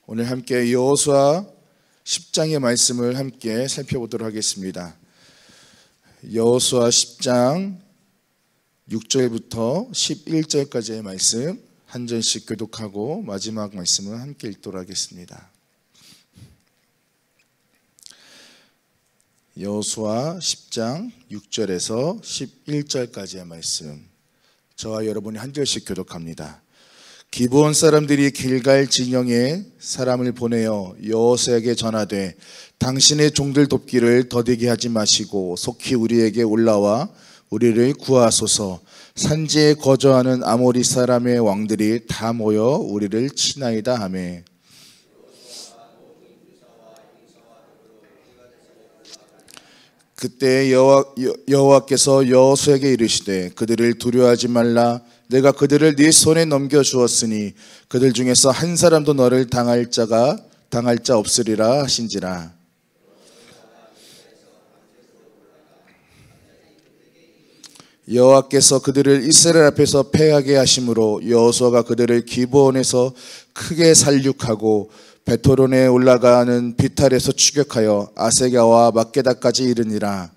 오늘 함께 여호수아 10장의 말씀을 함께 살펴보도록 하겠습니다. 여호수아 10장 6절부터 11절까지의 말씀 한 절씩 교독하고 마지막 말씀은 함께 읽도록 하겠습니다. 여호수아 10장 6절에서 11절까지의 말씀, 저와 여러분이 한 절씩 교독합니다. 기브온 사람들이 길갈 진영에 사람을 보내어 여호수아에게 전하되 당신의 종들 돕기를 더디게 하지 마시고 속히 우리에게 올라와 우리를 구하소서. 산지에 거주하는 아모리 사람의 왕들이 다 모여 우리를 치나이다 하며, 그때 여호와께서 여호수아에게 이르시되 그들을 두려워하지 말라. 내가 그들을 네 손에 넘겨주었으니 그들 중에서 한 사람도 너를 당할 자 없으리라 하신지라. 여호와께서 그들을 이스라엘 앞에서 패하게 하심으로 여호수아가 그들을 기브온에서 크게 살육하고 베토론에 올라가는 비탈에서 추격하여 아세가와 막게다까지 이르니라.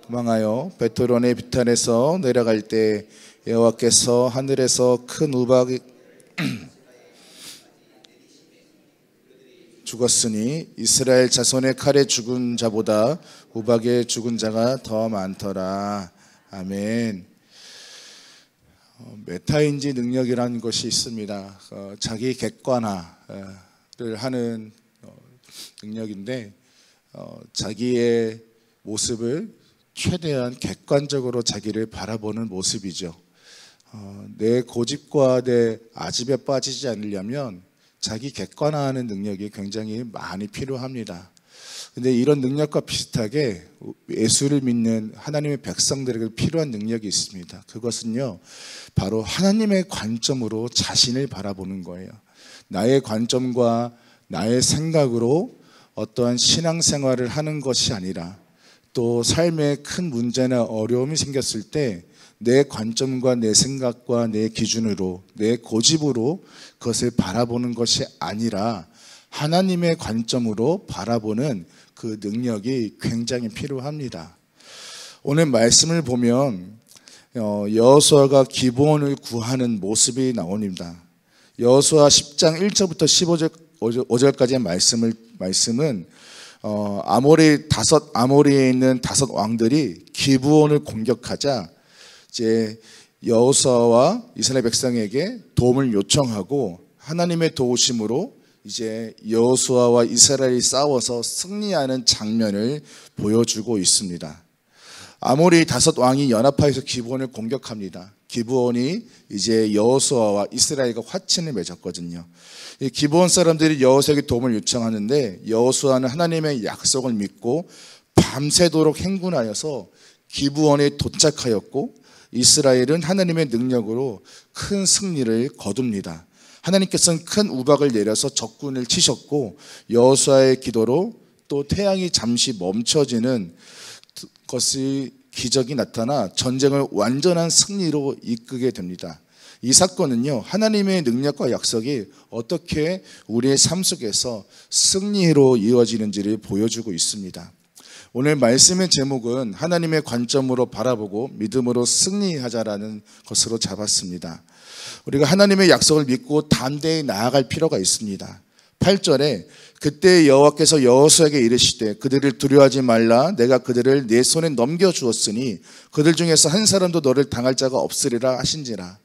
도망하여 베토론의 비탈에서 내려갈 때 여호와께서 하늘에서 큰 우박이 죽었으니 이스라엘 자손의 칼에 죽은 자보다 우박에 죽은 자가 더 많더라. 아멘. 메타인지 능력이라는 것이 있습니다. 자기 객관화를 하는 능력인데, 자기의 모습을 최대한 객관적으로 자기를 바라보는 모습이죠. 내 고집과 내 아집에 빠지지 않으려면 자기 객관화하는 능력이 굉장히 많이 필요합니다. 근데 이런 능력과 비슷하게 예수를 믿는 하나님의 백성들에게 필요한 능력이 있습니다. 그것은요, 바로 하나님의 관점으로 자신을 바라보는 거예요. 나의 관점과 나의 생각으로 어떠한 신앙생활을 하는 것이 아니라, 또 삶에 큰 문제나 어려움이 생겼을 때 내 관점과 내 생각과 내 기준으로, 내 고집으로 그것을 바라보는 것이 아니라 하나님의 관점으로 바라보는 그 능력이 굉장히 필요합니다. 오늘 말씀을 보면 여호수아가 기브온을 구하는 모습이 나옵니다. 여호수아 10장 1절부터 15절까지의 말씀은 아모리에 있는 5 왕들이 기브온을 공격하자 이제 여호수아와 이스라엘 백성에게 도움을 요청하고, 하나님의 도우심으로 이제 여호수아와 이스라엘이 싸워서 승리하는 장면을 보여주고 있습니다. 아모리 5 왕이 연합하여서 기브온을 공격합니다. 기브온이 이제 여호수아와 이스라엘과 화친을 맺었거든요. 이 기브온 사람들이 여호수아에게 도움을 요청하는데, 여호수아는 하나님의 약속을 믿고 밤새도록 행군하여서 기브온에 도착하였고, 이스라엘은 하나님의 능력으로 큰 승리를 거둡니다. 하나님께서는 큰 우박을 내려서 적군을 치셨고, 여호수아의 기도로 또 태양이 잠시 멈춰지는 것이 기적이 나타나 전쟁을 완전한 승리로 이끌게 됩니다. 이 사건은요, 하나님의 능력과 약속이 어떻게 우리의 삶 속에서 승리로 이어지는지를 보여주고 있습니다. 오늘 말씀의 제목은 하나님의 관점으로 바라보고 믿음으로 승리하자라는 것으로 잡았습니다. 우리가 하나님의 약속을 믿고 담대히 나아갈 필요가 있습니다. 8절에 그때 여호와께서 여호수아에게 이르시되 그들을 두려워하지 말라. 내가 그들을 내 손에 넘겨주었으니 그들 중에서 한 사람도 너를 당할 자가 없으리라 하신지라.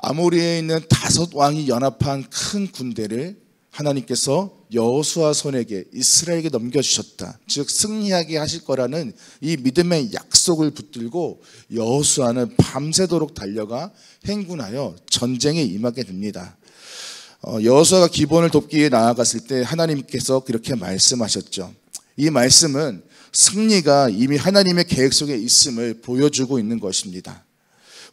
아모리에 있는 5 왕이 연합한 큰 군대를 하나님께서 여호수아 손에게, 이스라엘에게 넘겨주셨다. 즉 승리하게 하실 거라는 이 믿음의 약속을 붙들고 여호수아는 밤새도록 달려가 행군하여 전쟁에 임하게 됩니다. 여호수아가 기브온을 돕기 위해 나아갔을 때 하나님께서 그렇게 말씀하셨죠. 이 말씀은 승리가 이미 하나님의 계획 속에 있음을 보여주고 있는 것입니다.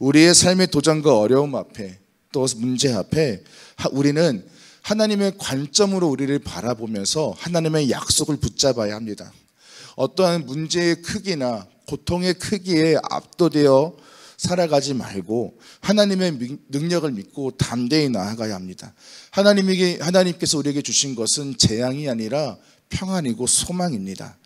우리의 삶의 도전과 어려움 앞에, 또 문제 앞에 우리는 하나님의 관점으로 우리를 바라보면서 하나님의 약속을 붙잡아야 합니다. 어떠한 문제의 크기나 고통의 크기에 압도되어 살아가지 말고 하나님의 능력을 믿고 담대히 나아가야 합니다. 하나님께서 우리에게 주신 것은 재앙이 아니라 평안이고 소망입니다.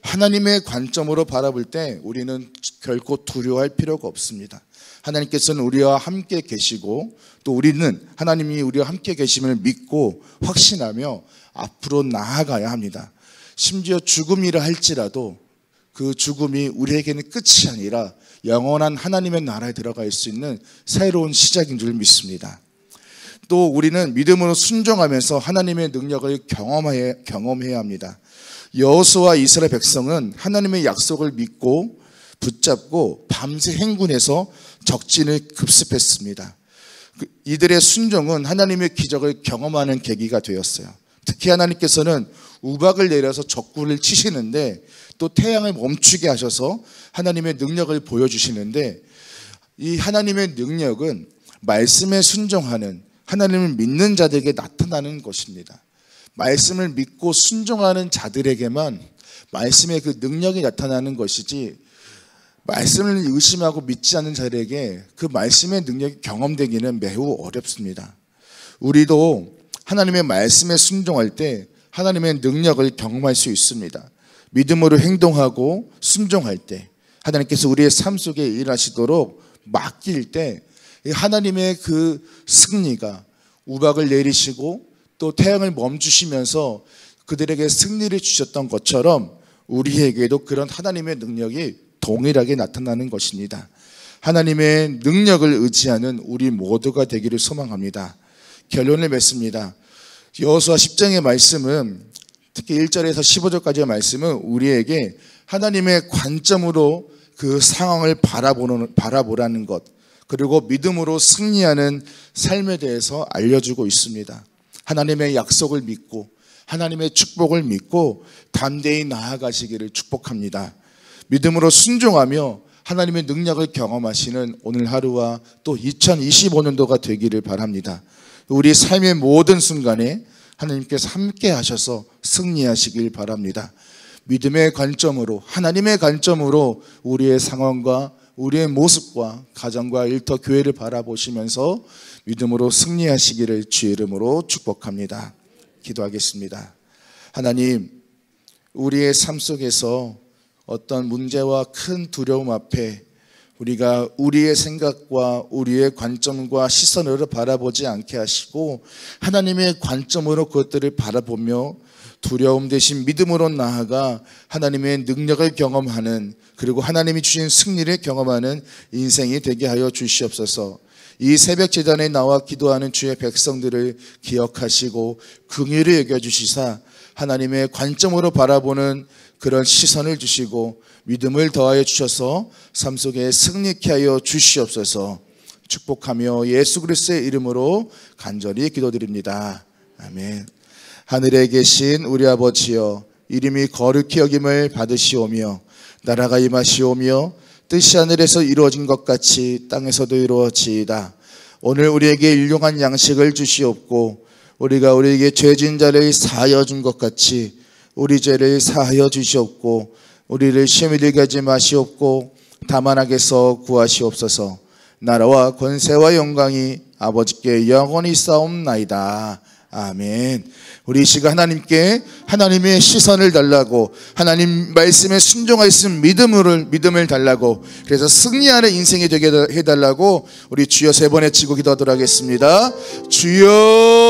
하나님의 관점으로 바라볼 때 우리는 결코 두려워할 필요가 없습니다. 하나님께서는 우리와 함께 계시고 또 우리는 하나님이 우리와 함께 계심을 믿고 확신하며 앞으로 나아가야 합니다. 심지어 죽음이라 할지라도 그 죽음이 우리에게는 끝이 아니라 영원한 하나님의 나라에 들어갈 수 있는 새로운 시작인 줄 믿습니다. 또 우리는 믿음으로 순종하면서 하나님의 능력을 경험해야 합니다. 여호수아와 이스라엘 백성은 하나님의 약속을 믿고 붙잡고 밤새 행군해서 적진을 급습했습니다. 이들의 순종은 하나님의 기적을 경험하는 계기가 되었어요. 특히 하나님께서는 우박을 내려서 적군을 치시는데 또 태양을 멈추게 하셔서 하나님의 능력을 보여주시는데 이 하나님의 능력은 말씀에 순종하는 하나님을 믿는 자들에게 나타나는 것입니다. 말씀을 믿고 순종하는 자들에게만 말씀의 그 능력이 나타나는 것이지 말씀을 의심하고 믿지 않는 자들에게 그 말씀의 능력이 경험되기는 매우 어렵습니다. 우리도 하나님의 말씀에 순종할 때 하나님의 능력을 경험할 수 있습니다. 믿음으로 행동하고 순종할 때 하나님께서 우리의 삶 속에 일하시도록 맡길 때 하나님의 그 승리가 우박을 내리시고 또 태양을 멈추시면서 그들에게 승리를 주셨던 것처럼 우리에게도 그런 하나님의 능력이 동일하게 나타나는 것입니다. 하나님의 능력을 의지하는 우리 모두가 되기를 소망합니다. 결론을 맺습니다. 여호수아 10장의 말씀은 특히 1절에서 15절까지의 말씀은 우리에게 하나님의 관점으로 그 상황을 바라보라는 것 그리고 믿음으로 승리하는 삶에 대해서 알려주고 있습니다. 하나님의 약속을 믿고 하나님의 축복을 믿고 담대히 나아가시기를 축복합니다. 믿음으로 순종하며 하나님의 능력을 경험하시는 오늘 하루와 또 2025년도가 되기를 바랍니다. 우리 삶의 모든 순간에 하나님께서 함께 하셔서 승리하시길 바랍니다. 믿음의 관점으로 하나님의 관점으로 우리의 상황과 우리의 모습과 가정과 일터 교회를 바라보시면서 믿음으로 승리하시기를 주의 이름으로 축복합니다. 기도하겠습니다. 하나님, 우리의 삶 속에서 어떤 문제와 큰 두려움 앞에 우리가 우리의 생각과 우리의 관점과 시선으로 바라보지 않게 하시고 하나님의 관점으로 그것들을 바라보며 두려움 대신 믿음으로 나아가 하나님의 능력을 경험하는 그리고 하나님이 주신 승리를 경험하는 인생이 되게 하여 주시옵소서. 이 새벽 제단에 나와 기도하는 주의 백성들을 기억하시고 긍휼히 여겨주시사 하나님의 관점으로 바라보는 그런 시선을 주시고 믿음을 더하여 주셔서 삶 속에 승리케 하여 주시옵소서. 축복하며 예수 그리스도의 이름으로 간절히 기도드립니다. 아멘. 하늘에 계신 우리 아버지여, 이름이 거룩히 여김을 받으시오며 나라가 임하시오며 뜻이 하늘에서 이루어진 것 같이 땅에서도 이루어지이다. 오늘 우리에게 일용할 양식을 주시옵고 우리가 우리에게 죄진 자를 사하여 준 것 같이 우리 죄를 사하여 주시옵고 우리를 시험에 들게 하지 마시옵고 다만 악에서 구하시옵소서. 나라와 권세와 영광이 아버지께 영원히 싸움나이다. 아멘. 우리 이 시간 하나님께 하나님의 시선을 달라고 하나님 말씀에 순종할 수 있는 믿음을 달라고 그래서 승리하는 인생이 되게 해달라고 우리 주여 3번 외치고 기도하도록 하겠습니다. 주여